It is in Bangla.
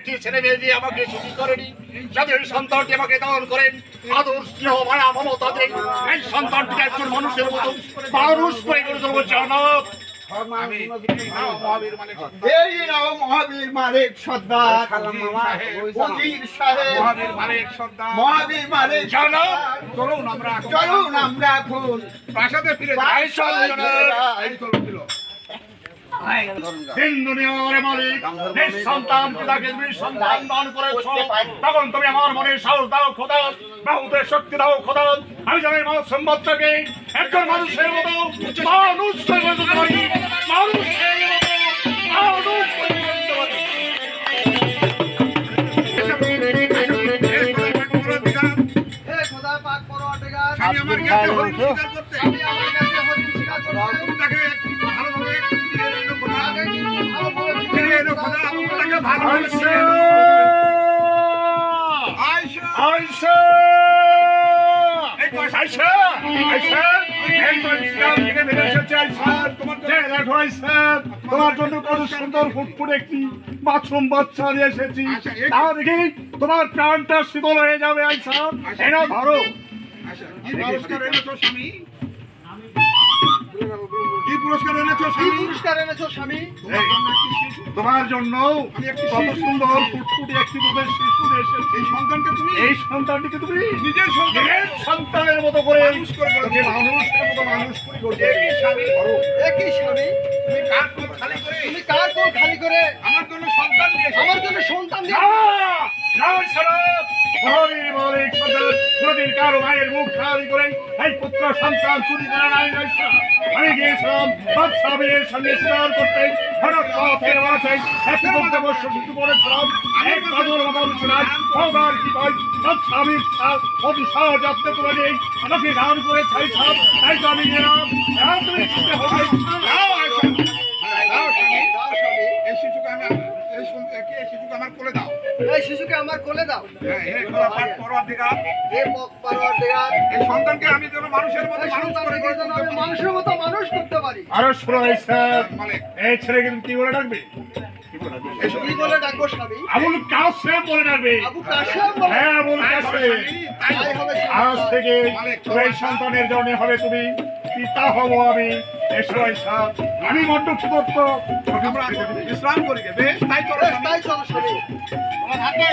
একটি ছেলে মেয়ে দিয়ে আমাকে সুখী করেনি, যাদের সন্তানটি আমাকে দান করেন আদর স্নেহ মায়া মমতা দেন, এই সন্তানটিকে একজন মানুষের মতো মানুষ করে গড়ে তুলব জনাব। মহাবীর মালিক সর্দার ওজির সাহেব মহাবীর মালিক জনাব চলুন আমরা এখন প্রাসাদে ফিরে যাই। দুনিয়ার মালিক সন্তান পিতাকে তুমি সন্তান দান করেছ, তখন তুমি আমার মনে সাহস দাও খোদা, বাহুতে শক্তি দাও খোদা, আমি যেন মানুষ সম্বৎকে একজন মানুষের মতো মানুষ করে গড়ে তুলতে পারি, মানুষের মতো মানুষ করে গড়ে তুলতে পারি। হে খোদা পাক পরওয়ারদিগার আমি আমার কাছে হরিণ স্বীকার করতে আমি আমার কাছে হরিণ স্বীকার করতে তুমি তাকে ভালোভাবে ফিরিয়ে এনো খোদা, ভালোভাবে ফিরিয়ে এনো খোদা, তুমি তাকে ভালোভাবে ফিরিয়ে এনো। আয়শা এই তো আয়শা এই তো ইসলাম থেকে বেরিয়ে এসেছে আয়শা। দেখো আয়শা, তোমার জন্য কত সুন্দর ফুটফুটে একটি মাছরুম বাচ্চা নিয়ে এসেছি, তা দেখি তোমার প্রাণটা শীতল হয়ে যাবে আয়শা। এনা ধরো। কি পুরস্কার এনেছো স্বামী? কি পুরস্কার এনেছো কি স্বামী? পুরস্কার এনেছো স্বামী? তোমার জন্য কত সুন্দর ফুটফুটে একটি দুধের শিশু নিয়ে এসেছি। এই সন্তানকে তুমি এই সন্তানটিকে তুমি নিজের সন্তান নিজের সন্তানের মতো করে মানুষ করে গড়ে ওকে মানুষের মতো মানুষ করে গড়ে একই স্বামী একই স্বামী তুমি কার কোল খালি করে তুমি কার কোল খালি করে আমার জন্য সন্তান দিয়েছো। আমার জন্য সন্তান দিয়ে কোনদিন কারো মায়ের মুখ খালি করে এই পুত্র সন্তান চুরি করে নাই নয়সা। আমি গিয়েছিলাম বাদশাহের সঙ্গে শিকার করতে, হঠাৎ পথের মাঝে এক মধ্যবর্ষ শিশু পড়েছিলাম, এক কাজর বাবা ছিলাম, সবার কি কয় বাদশাহের অতি সহজ যাত্রা করে নেই আমাকে দান করে চাইছিলাম, তাই তো আমি গেলাম। এখন তুমি শুনতে হবে দাও আয়শা, দাও স্বামী। দাও স্বামী এই শিশুকে এই শিশুকে আমার কোলে দাও। এই শিশুকে আমার কোলে দাও। হ্যাঁ, হে খোদা পাক পরওয়ারদিগার, হে পরওয়ারদিগার এই সন্তানকে আমি যেন মানুষের মতো এই মানুষ করে সন্তানকে গড়ে যেন তুলতে আমি পারি। মানুষের মতো মানুষ করতে পারি। আরো শোনো মালিক, এই ছেলেকে তুমি কি বলে ডাকবে? কি বলে ডাকবো স্বামী? আবুল কাসেম বলে ডাকবে। আবু কাশেম বলে। হ্যাঁ আবুল তাই হবে কাসেম। স্বামী, তাই তাই হবে। হবে আজ স্বামী। থেকে এই সন্তানের জন্য হবে তুমি পিতা হব আমি। এসো আয়শা, আমি বড্ড ক্ষুধার্ত, আমরা বিশ্রাম করি গে। বেশ, তাই চলো বেশ, স্বামী। তাই চলো স্বামী। আমার হাতে